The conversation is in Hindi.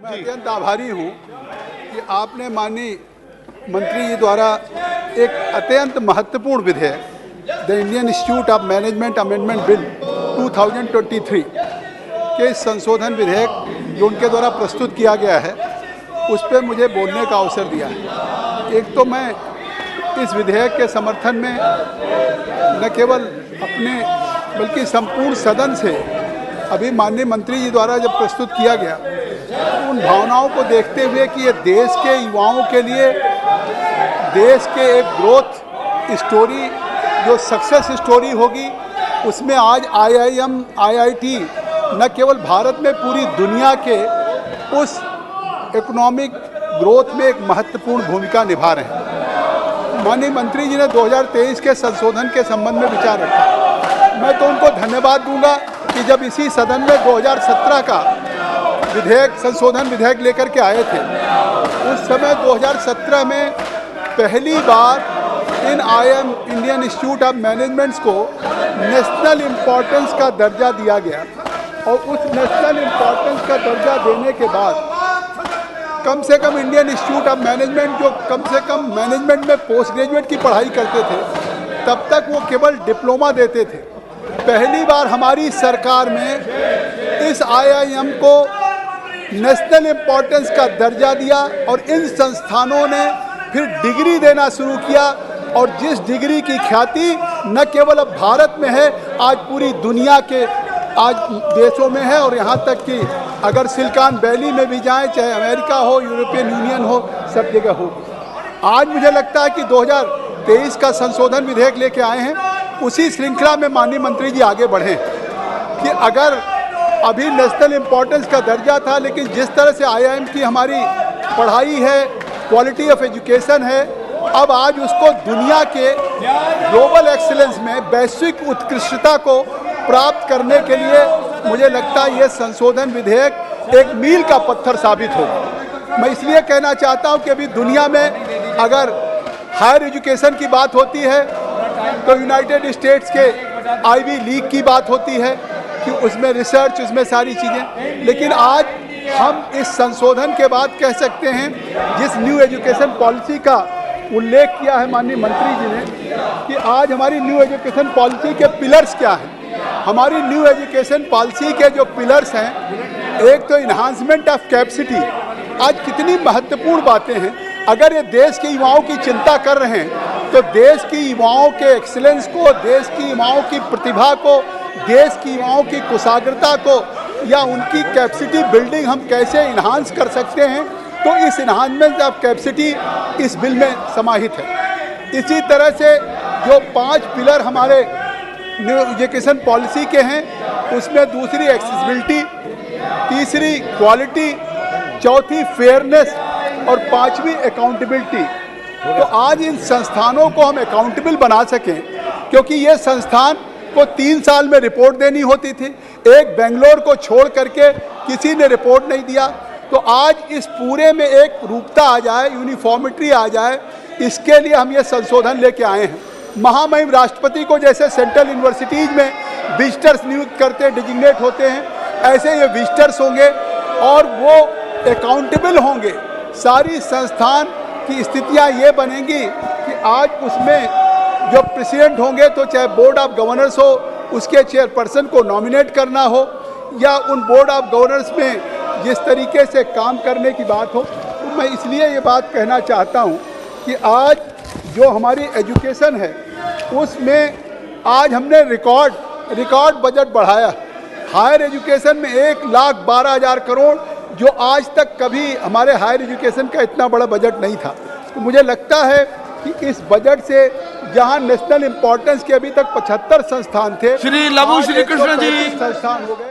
मैं अत्यंत आभारी हूँ कि आपने माननीय मंत्री जी द्वारा एक अत्यंत महत्वपूर्ण विधेयक the Indian institute of management amendment bill 2023 के संशोधन विधेयक जो उनके द्वारा प्रस्तुत किया गया है उस पर मुझे बोलने का अवसर दिया है। एक तो मैं इस विधेयक के समर्थन में न केवल अपने बल्कि संपूर्ण सदन से अभी माननीय मंत्री जी द्वारा जब प्रस्तुत किया गया उन भावनाओं को देखते हुए कि ये देश के युवाओं के लिए देश के एक ग्रोथ स्टोरी जो सक्सेस स्टोरी होगी उसमें आज IIM IIT न केवल भारत में पूरी दुनिया के उस इकोनॉमिक ग्रोथ में एक महत्वपूर्ण भूमिका निभा रहे हैं। माननीय मंत्री जी ने 2023 के संशोधन के संबंध में विचार रखा। मैं तो उनको धन्यवाद दूंगा कि जब इसी सदन में 2017 का संशोधन विधेयक लेकर के आए थे उस समय 2017 में पहली बार इन इंडियन इंस्टीट्यूट ऑफ मैनेजमेंट्स को नेशनल इम्पोर्टेंस का दर्जा दिया गया और उस नेशनल इम्पोर्टेंस का दर्जा देने के बाद कम से कम इंडियन इंस्टीट्यूट ऑफ मैनेजमेंट जो कम से कम मैनेजमेंट में पोस्ट ग्रेजुएट की पढ़ाई करते थे तब तक वो केवल डिप्लोमा देते थे। पहली बार हमारी सरकार में इस IIM को नेशनल इम्पोर्टेंस का दर्जा दिया और इन संस्थानों ने फिर डिग्री देना शुरू किया और जिस डिग्री की ख्याति न केवल अब भारत में है आज पूरी दुनिया के आज देशों में है और यहाँ तक कि अगर सिलिकॉन वैली में भी जाएं चाहे अमेरिका हो यूरोपियन यूनियन हो सब जगह हो। आज मुझे लगता है कि 2023 का संशोधन विधेयक लेके आए हैं उसी श्रृंखला में माननीय मंत्री जी आगे बढ़े कि अगर अभी नेशनल इम्पोर्टेंस का दर्जा था लेकिन जिस तरह से IIM की हमारी पढ़ाई है क्वालिटी ऑफ एजुकेशन है अब आज उसको दुनिया के ग्लोबल एक्सीलेंस में वैश्विक उत्कृष्टता को प्राप्त करने के लिए मुझे लगता है ये संशोधन विधेयक एक मील का पत्थर साबित होगा। मैं इसलिए कहना चाहता हूँ कि अभी दुनिया में अगर हायर एजुकेशन की बात होती है तो यूनाइटेड स्टेट्स के आईवी लीग की बात होती है कि उसमें रिसर्च उसमें सारी चीज़ें, लेकिन आज हम इस संशोधन के बाद कह सकते हैं जिस न्यू एजुकेशन पॉलिसी का उल्लेख किया है माननीय मंत्री जी ने कि आज हमारी न्यू एजुकेशन पॉलिसी के पिलर्स क्या हैं। हमारी न्यू एजुकेशन पॉलिसी के जो पिलर्स हैं एक तो इन्हांसमेंट ऑफ कैपेसिटी, आज कितनी महत्वपूर्ण बातें हैं। अगर ये देश के युवाओं की चिंता कर रहे हैं तो देश की युवाओं के एक्सीलेंस को, देश की युवाओं की प्रतिभा को, देश की युवाओं की कुशाग्रता को या उनकी कैपेसिटी बिल्डिंग हम कैसे इन्हांस कर सकते हैं तो इस इन्हांसमेंट ऑफ कैपेसिटी इस बिल में समाहित है। इसी तरह से जो 5 पिलर हमारे न्यू एजुकेशन पॉलिसी के हैं उसमें दूसरी एक्सेसिबिलिटी, तीसरी क्वालिटी, चौथी फेयरनेस और 5वीं अकाउंटेबिलिटी। तो आज इन संस्थानों को हम अकाउंटेबल बना सकें क्योंकि ये संस्थान को 3 साल में रिपोर्ट देनी होती थी, एक बेंगलोर को छोड़ करके किसी ने रिपोर्ट नहीं दिया। तो आज इस पूरे में एक रूपता आ जाए, यूनिफॉर्मिटी आ जाए, इसके लिए हम ये संशोधन लेके आए हैं। महामहिम राष्ट्रपति को जैसे सेंट्रल यूनिवर्सिटीज़ में विजिटर्स नियुक्त करते डिजिग्नेट होते हैं ऐसे ये विजिटर्स होंगे और वो अकाउंटेबल होंगे। सारी संस्थान की स्थितियाँ ये बनेंगी कि आज उसमें जो प्रेसिडेंट होंगे तो चाहे बोर्ड ऑफ गवर्नर्स हो उसके चेयरपर्सन को नॉमिनेट करना हो या उन बोर्ड ऑफ गवर्नर्स में जिस तरीके से काम करने की बात हो। तो मैं इसलिए ये बात कहना चाहता हूँ कि आज जो हमारी एजुकेशन है उसमें आज हमने रिकॉर्ड बजट बढ़ाया। हायर एजुकेशन में 1,12,000 करोड़ जो आज तक कभी हमारे हायर एजुकेशन का इतना बड़ा बजट नहीं था। तो मुझे लगता है कि इस बजट से जहां नेशनल इम्पोर्टेंस के अभी तक 75 संस्थान थे, श्री लबू श्री कृष्ण जी संस्थान हो गए।